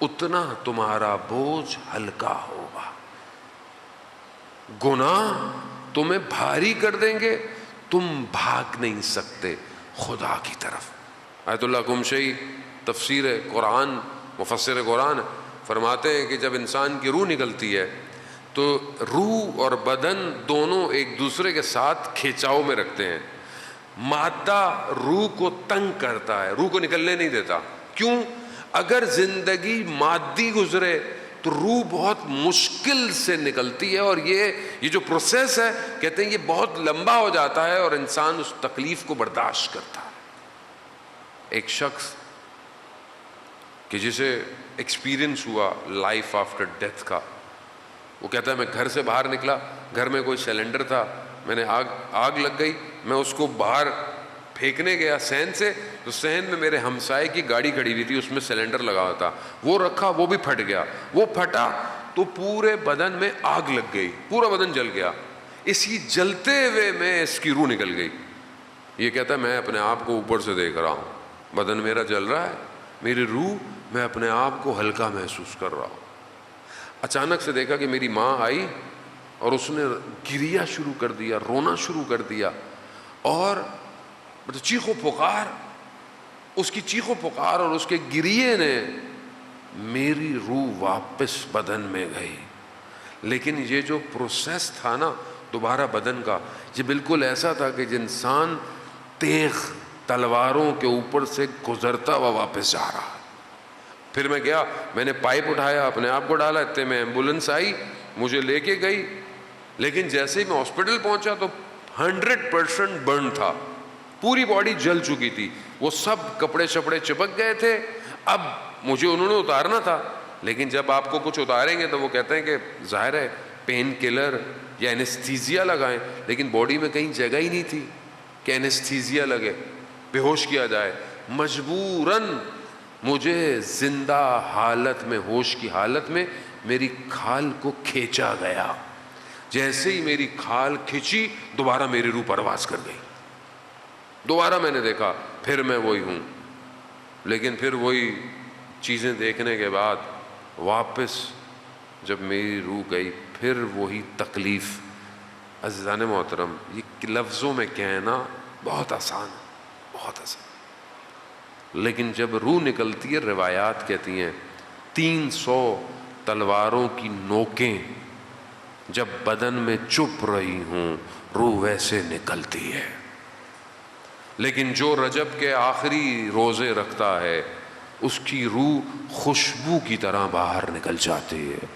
اتنا تمہارا بوجھ ہلکا ہوگا۔ گناہ تمہیں بھاری کر دیں گے، تم بھاگ نہیں سکتے خدا کی طرف۔ آیت اللہ قمشی تفسیر قرآن، مفسر قرآن فرماتے ہیں کہ جب انسان کی روح نکلتی ہے تو روح اور بدن دونوں ایک دوسرے کے ساتھ کھینچاؤ میں رکھتے ہیں. مادہ روح کو تنگ کرتا ہے، روح کو نکلنے نہیں دیتا. کیوں؟ اگر زندگی مادی گزرے تو روح بہت مشکل سے نکلتی ہے، اور یہ جو پروسیس ہے کہتے ہیں یہ بہت لمبا ہو جاتا ہے اور انسان اس تکلیف کو برداشت کرتا ہے. ایک شخص کہ جسے ایکسپیرئنس ہوا لائف آفٹر ڈیتھ کا، وہ کہتا ہے میں گھر سے باہر نکلا، گھر میں کوئی سلنڈر تھا، میں نے آگ لگ گئی، میں اس کو باہر پھینکنے گیا صحن سے، تو صحن میں میرے ہمسائے کی گاڑی کھڑی ہوئی تھی، اس میں سلنڈر لگا ہوا تھا، وہ رکھا، وہ بھی پھٹ گیا. وہ پھٹا تو پورے بدن میں آگ لگ گئی، پورا بدن جل گیا. اسی جلتے ہوئے میں اس کی روح نکل گئی. یہ کہتا ہے میں اپنے آپ کو اوپر سے دیکھ رہا ہوں، بدن میرا جل رہا ہے، میری روح، میں اپنے آپ کو ہلکا محسوس کر رہا ہوں. اچانک سے دیکھا کہ میری ماں آئی اور اس نے گریا شروع کر دیا، رونا شروع کر دیا، اور چیخ و پکار، اس کی چیخ و پکار اور اس کے گریے نے میری روح واپس بدن میں گئی. لیکن یہ جو پروسیس تھا نا دوبارہ بدن کا، یہ بالکل ایسا تھا کہ انسان تیغ تلواروں کے اوپر سے گزرتا ہوا واپس جا رہا. پھر میں گیا، میں نے پائپ اٹھایا، اپنے آپ کو ڈالا، اتنے میں ایمبولنس آئی، مجھے لے کے گئی. لیکن جیسے ہی میں ہاسپٹل پہنچا تو 100% برن تھا، پوری باڈی جل چکی تھی، وہ سب کپڑے شپڑے چپک گئے تھے. اب مجھے انہوں نے اتارنا تھا، لیکن جب آپ کو کچھ اتاریں گے تو وہ کہتے ہیں کہ ظاہر ہے پین کلر یا اینستھیزیا لگائیں، لیکن باڈی میں کہیں جگہ ہی نہیں تھی کہ اینستھیزیا لگے، بے ہوش کیا جائے. مجبوراً مجھے زندہ حالت میں، ہوش کی حالت میں میری کھال کو کھینچا گیا. جیسے ہی میری کھال کھینچی دوبارہ میری روح پرواز کر گئی. دوبارہ میں نے دیکھا، پھر میں وہی ہوں. لیکن پھر وہی چیزیں دیکھنے کے بعد واپس جب میری روح گئی پھر وہی تکلیف. عزیزان محترم، یہ لفظوں میں کہنا بہت آسان ہے، بہت آسان، لیکن جب روح نکلتی ہے، روایات کہتی ہیں 300 تلواروں کی نوکیں جب بدن میں چپ رہی ہوں روح ویسے نکلتی ہے. لیکن جو رجب کے آخری روزے رکھتا ہے اس کی روح خوشبو کی طرح باہر نکل جاتی ہے.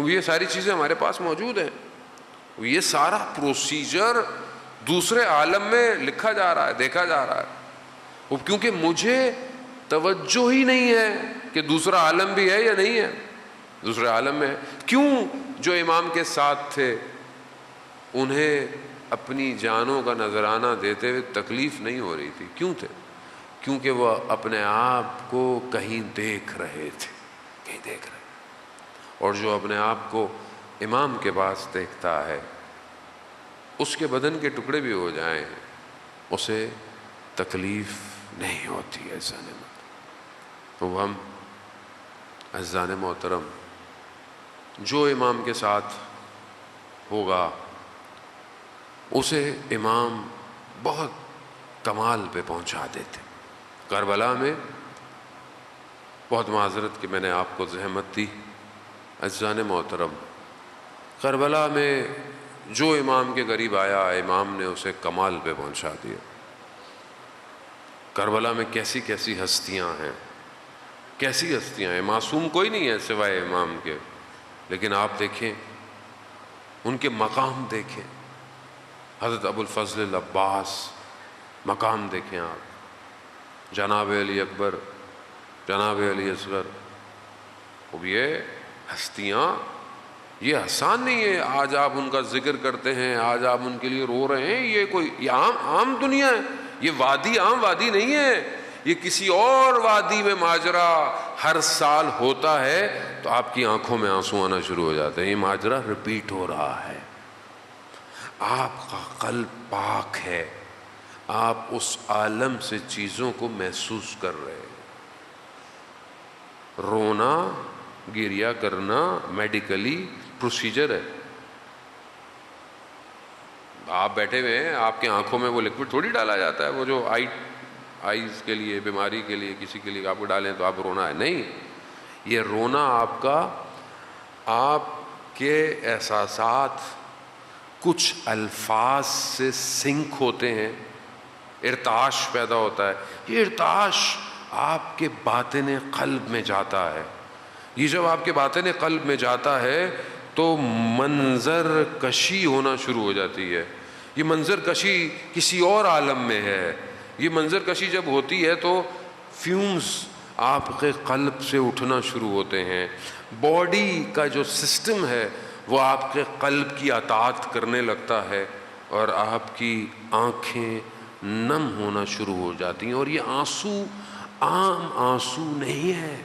یہ ساری چیزیں ہمارے پاس موجود ہیں. یہ سارا پروسیجر دوسرے عالم میں لکھا جا رہا ہے، دیکھا جا رہا ہے. کیونکہ مجھے توجہ ہی نہیں ہے کہ دوسرا عالم بھی ہے یا نہیں ہے. دوسرے عالم میں ہے. کیوں؟ جو امام کے ساتھ تھے انہیں اپنی جانوں کا نذرانہ دیتے ہوئے تکلیف نہیں ہو رہی تھی. کیوں تھے؟ کیونکہ وہ اپنے آپ کو کہیں دیکھ رہے تھے، کہیں دیکھ رہے. اور جو اپنے آپ کو امام کے پاس دیکھتا ہے اس کے بدن کے ٹکڑے بھی ہو جائیں اسے تکلیف نہیں ہوتی ہے. تو ہم عزیزان محترم جو امام کے ساتھ ہوگا اسے امام بہت کمال پہ پہنچا دیتے. کربلا میں بہت معذرت کہ میں نے آپ کو زحمت دی. عزیزان محترم، کربلا میں جو امام کے قریب آیا امام نے اسے کمال پہ پہنچا دیا. کربلا میں کیسی کیسی ہستیاں ہیں، کیسی ہستیاں ہیں. معصوم کوئی نہیں ہے سوائے امام کے، لیکن آپ دیکھیں ان کے مقام دیکھیں. حضرت ابو الفضل العباس مقام دیکھیں آپ، جناب علی اکبر، جناب علی اصغر. اب یہ ہستیاں یہ آسان نہیں ہے. آج آپ ان کا ذکر کرتے ہیں، آج آپ ان کے لیے رو رہے ہیں، یہ کوئی یہ عام دنیا ہے. یہ وادی عام وادی نہیں ہے. یہ کسی اور وادی میں ماجرا ہر سال ہوتا ہے تو آپ کی آنکھوں میں آنسو آنا شروع ہو جاتے ہیں. یہ ماجرا ریپیٹ ہو رہا ہے. آپ کا قلب پاک ہے، آپ اس عالم سے چیزوں کو محسوس کر رہے ہیں. رونا گریا کرنا میڈیکلی پروسیجر ہے. آپ بیٹھے ہوئے ہیں، آپ کے آنکھوں میں وہ لکوڈ تھوڑی ڈالا جاتا ہے، وہ جو آئیز کے لیے، بیماری کے لیے، کسی کے لیے آپ کو ڈالیں تو آپ رونا ہے. نہیں، یہ رونا آپ کا، آپ کہ احساسات کچھ الفاظ سے سنک ہوتے ہیں، ارتعاش پیدا ہوتا ہے. یہ ارتعاش آپ کے باطن قلب میں جاتا ہے. یہ جب آپ کے باطن قلب میں جاتا ہے تو منظر کشی ہونا شروع ہو جاتی ہے. یہ منظر کشی کسی اور عالم میں ہے. یہ منظر کشی جب ہوتی ہے تو فیومز آپ کے قلب سے اٹھنا شروع ہوتے ہیں. باڈی کا جو سسٹم ہے وہ آپ کے قلب کی اطاعت کرنے لگتا ہے اور آپ کی آنکھیں نم ہونا شروع ہو جاتی ہیں. اور یہ آنسو عام آنسو نہیں ہے.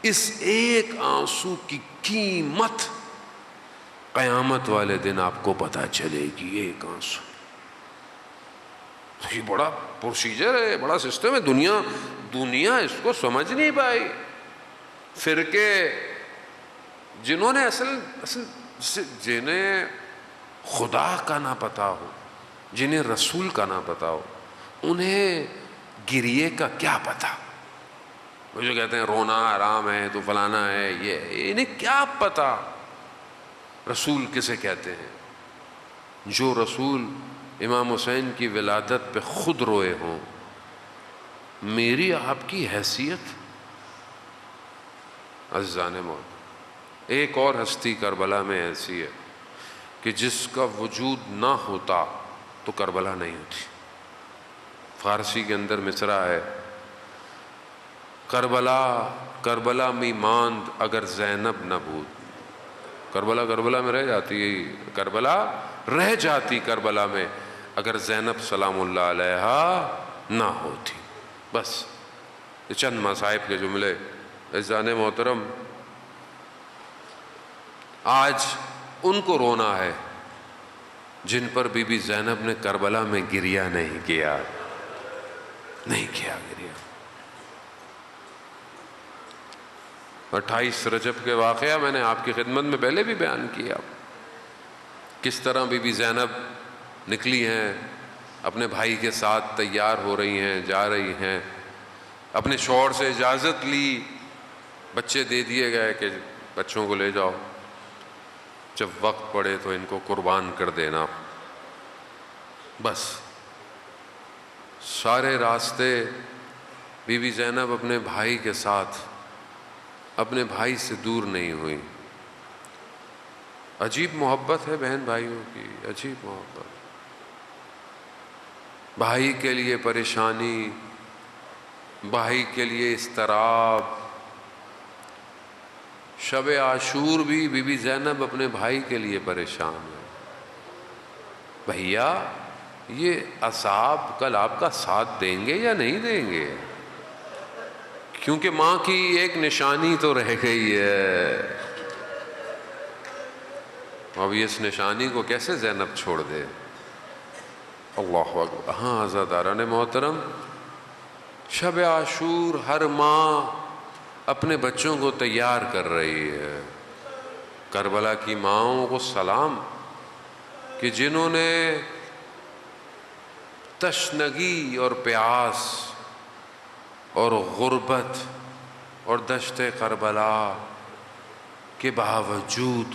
اس ایک آنسو کی قیمت قیامت والے دن آپ کو پتہ چلے گی. ایک آنسو، یہ بڑا پروسیجر ہے، بڑا سسٹم ہے. دنیا اس کو سمجھ نہیں پائی. فرقے جنہوں نے جنہیں خدا کا نہ پتا ہو، جنہیں رسول کا نہ پتا ہو، انہیں گریے کا کیا پتا. وہ جو کہتے ہیں رونا حرام ہے تو فلانا ہے، یہ انہیں کیا پتا رسول کسے کہتے ہیں. جو رسول امام حسین کی ولادت پہ خود روئے ہوں، میری آپ کی حیثیت. عزیزان موت، ایک اور ہستی کربلا میں ایسی ہے کہ جس کا وجود نہ ہوتا تو کربلا نہیں ہوتی. فارسی کے اندر مصرع ہے، کربلا میں ماند اگر زینب نہ بود. کربلا میں رہ جاتی، کربلا رہ جاتی کربلا میں اگر زینب سلام اللہ علیہا نہ ہوتی. بس یہ چند مصائب کے جملے. عزیزان محترم، آج ان کو رونا ہے جن پر بی بی زینب نے کربلا میں گریہ نہیں کیا گریہ. 28 رجب کے واقعہ میں نے آپ کی خدمت میں پہلے بھی بیان کیا. کس طرح بی بی زینب نکلی ہیں، اپنے بھائی کے ساتھ تیار ہو رہی ہیں، جا رہی ہیں، اپنے شوہر سے اجازت لی، بچے دے دیے گئے کہ بچوں کو لے جاؤ، جب وقت پڑے تو ان کو قربان کر دینا. بس سارے راستے بی بی زینب اپنے بھائی کے ساتھ اپنے بھائی سے دور نہیں ہوئی. عجیب محبت ہے بہن بھائیوں کی، عجیب محبت. بھائی کے لیے پریشانی، بھائی کے لیے اضطراب. شب عاشور بھی بی بی زینب اپنے بھائی کے لیے پریشان ہے. بھیا یہ اصحاب کل آپ کا ساتھ دیں گے یا نہیں دیں گے؟ کیونکہ ماں کی ایک نشانی تو رہ گئی ہے. اب اس نشانی کو کیسے زینب چھوڑ دے؟ اللہ اکبر. ہاں عزیزان محترم، شب عاشور ہر ماں اپنے بچوں کو تیار کر رہی ہے. کربلا کی ماؤں کو سلام کہ جنہوں نے تشنگی اور پیاس اور غربت اور دشت کربلا کے باوجود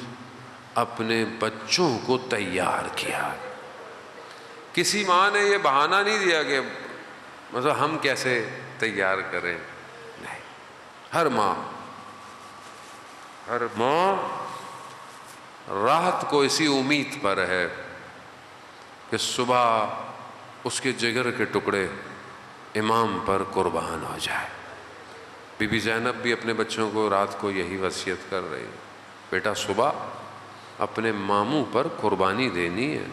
اپنے بچوں کو تیار کیا. کسی ماں نے یہ بہانہ نہیں دیا کہ مطلب ہم کیسے تیار کریں. نہیں، ہر ماں رات کو اسی امید پر ہے کہ صبح اس کے جگر کے ٹکڑے امام پر قربان ہو جائے. بی بی زینب بھی اپنے بچوں کو رات کو یہی وصیت کر رہی، بیٹا صبح اپنے ماموں پر قربانی دینی ہے.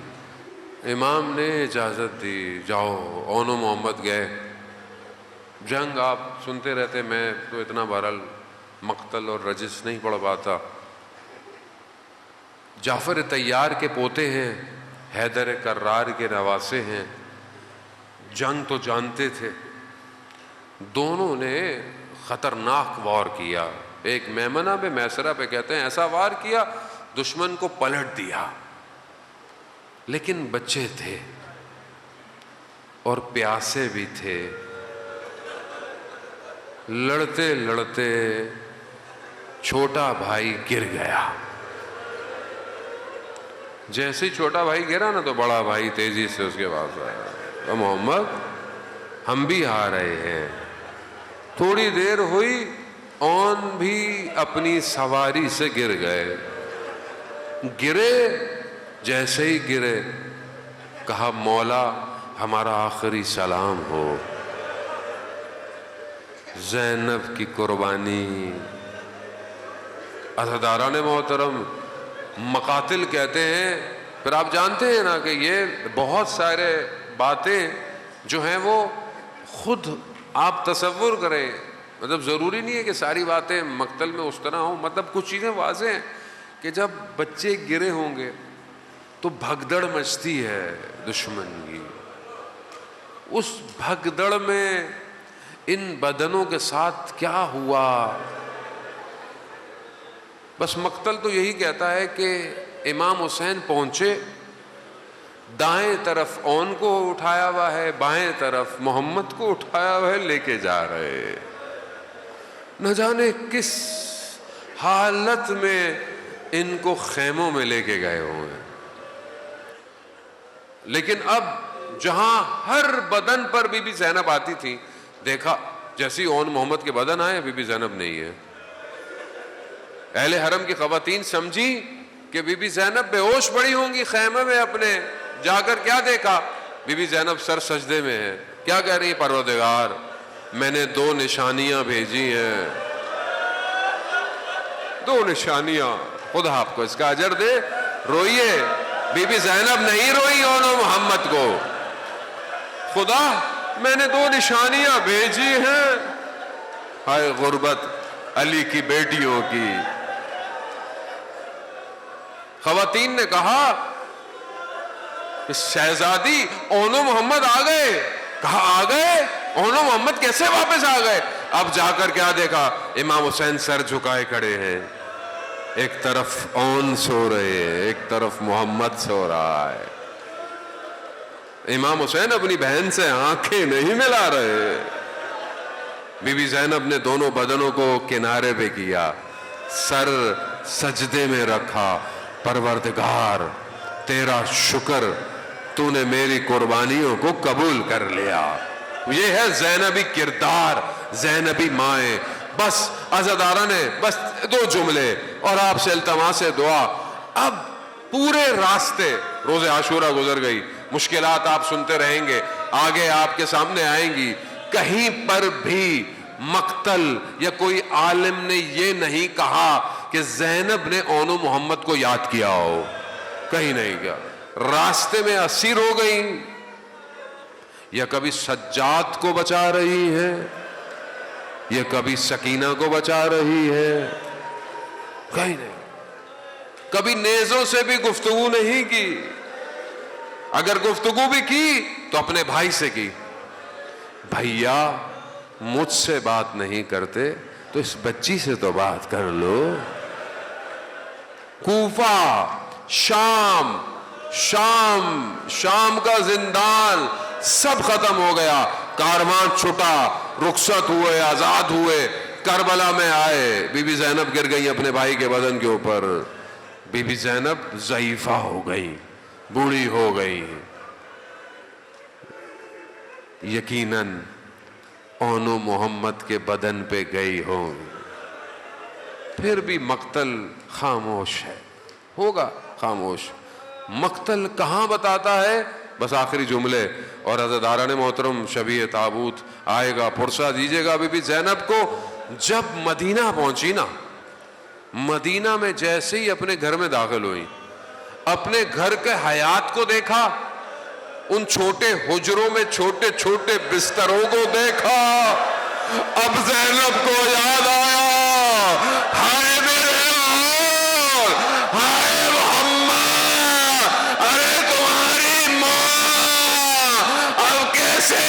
امام نے اجازت دی، جاؤ. اون و محمد گئے. جنگ آپ سنتے رہتے، میں تو اتنا بہرحال مقتل اور رجس نہیں پڑھ پاتا. جعفر طیار کے پوتے ہیں، حیدر کرار کے نواسے ہیں. جنگ تو جانتے تھے. دونوں نے خطرناک وار کیا. ایک میمنہ پہ میسرہ پہ کہتے ہیں ایسا وار کیا دشمن کو پلٹ دیا. لیکن بچے تھے اور پیاسے بھی تھے. لڑتے لڑتے چھوٹا بھائی گر گیا. جیسے ہی چھوٹا بھائی گرا نا تو بڑا بھائی تیزی سے اس کے پاس آیا، محمد ہم بھی آ رہے ہیں۔ تھوڑی دیر ہوئی، اون بھی اپنی سواری سے گر گئے۔ گرے، جیسے ہی گرے کہا مولا ہمارا آخری سلام ہو۔ زینب کی قربانی۔ عزاداران محترم، مقاتل کہتے ہیں، پھر آپ جانتے ہیں نا کہ یہ بہت سارے باتیں جو ہیں وہ خود آپ تصور کریں، مطلب ضروری نہیں ہے کہ ساری باتیں مقتل میں اس طرح ہوں، مطلب کچھ چیزیں واضح ہیں کہ جب بچے گرے ہوں گے تو بھگدڑ مچتی ہے دشمن کی، اس بھگدڑ میں ان بدنوں کے ساتھ کیا ہوا۔ بس مقتل تو یہی کہتا ہے کہ امام حسین پہنچے، دائیں طرف اون کو اٹھایا ہوا ہے، بائیں طرف محمد کو اٹھایا ہوا ہے، لے کے جا رہے، نہ جانے کس حالت میں ان کو خیموں میں لے کے گئے ہوئے۔ لیکن اب جہاں ہر بدن پر بی بی زینب آتی تھی، دیکھا جیسی اون محمد کے بدن آئے بی بی زینب نہیں ہے۔ اہل حرم کی خواتین سمجھی کہ بی بی زینب بے ہوش پڑی ہوں گی خیمے میں اپنے، جا کر کیا دیکھا، بی بی زینب سر سجدے میں ہے۔ کیا کہہ رہی ہیں، پروردگار میں نے 2 نشانیاں بھیجی ہیں، 2 نشانیاں، خدا آپ کو اس کا اجر دے۔ روئیے، بی بی زینب نہیں روئی اون محمد کو، خدا میں نے 2 نشانیاں بھیجی ہیں، ہائے غربت علی کی بیٹیوں کی۔ خواتین نے کہا کہ شہزادی اونو محمد آ گئے۔ کہا آ گئے؟ اونو محمد کیسے واپس آ گئے؟ اب جا کر کیا دیکھا، امام حسین سر جھکائے کھڑے ہیں، ایک طرف اون سو رہے ہیں، ایک طرف محمد سو رہا ہے۔ امام حسین اپنی بہن سے آنکھیں نہیں ملا رہے۔ بی بی زینب نے دونوں بدنوں کو کنارے پہ کیا، سر سجدے میں رکھا، پروردگار تیرا شکر، تو نے میری قربانیوں کو قبول کر لیا۔ یہ ہے زینبی کردار، زینبی مائیں۔ بس عزادارہ نے بس 2 جملے اور آپ سے التماس دعا۔ اب پورے راستے روز عاشورہ گزر گئی، مشکلات آپ سنتے رہیں گے، آگے آپ کے سامنے آئیں گی، کہیں پر بھی مقتل یا کوئی عالم نے یہ نہیں کہا کہ زینب نے اونو محمد کو یاد کیا ہو، کہیں نہیں کیا۔ راستے میں اسیر ہو گئی، یا کبھی سجاد کو بچا رہی ہے، یا کبھی سکینہ کو بچا رہی ہے، کہیں نہیں۔ کبھی نیزوں سے بھی گفتگو نہیں کی، اگر گفتگو بھی کی تو اپنے بھائی سے کی، بھیا مجھ سے بات نہیں کرتے تو اس بچی سے تو بات کر لو۔ کوفہ، شام کا زندان سب ختم ہو گیا، کاروان چھٹا، رخصت ہوئے، آزاد ہوئے، کربلا میں آئے، بی بی زینب گر گئی اپنے بھائی کے بدن کے اوپر۔ بی بی زینب ضعیفہ ہو گئی، بوڑھی ہو گئی، یقیناً اونو محمد کے بدن پہ گئی ہوں، پھر بھی مقتل خاموش ہے، ہوگا خاموش۔ مقتل کہاں بتاتا ہے، بس آخری جملے، اور عزاداران محترم شبیہ تابوت آئے گا، پرسہ دیجیے گا بی بی زینب کو۔ جب مدینہ پہنچی نا، مدینہ میں جیسے ہی اپنے گھر میں داخل ہوئی، اپنے گھر کے حیات کو دیکھا، ان چھوٹے حجروں میں چھوٹے چھوٹے بستروں کو دیکھا، اب زینب کو یاد آیا، ہائے میرے آل، ہائے محمد، ارے تمہاری ماں اب کیسے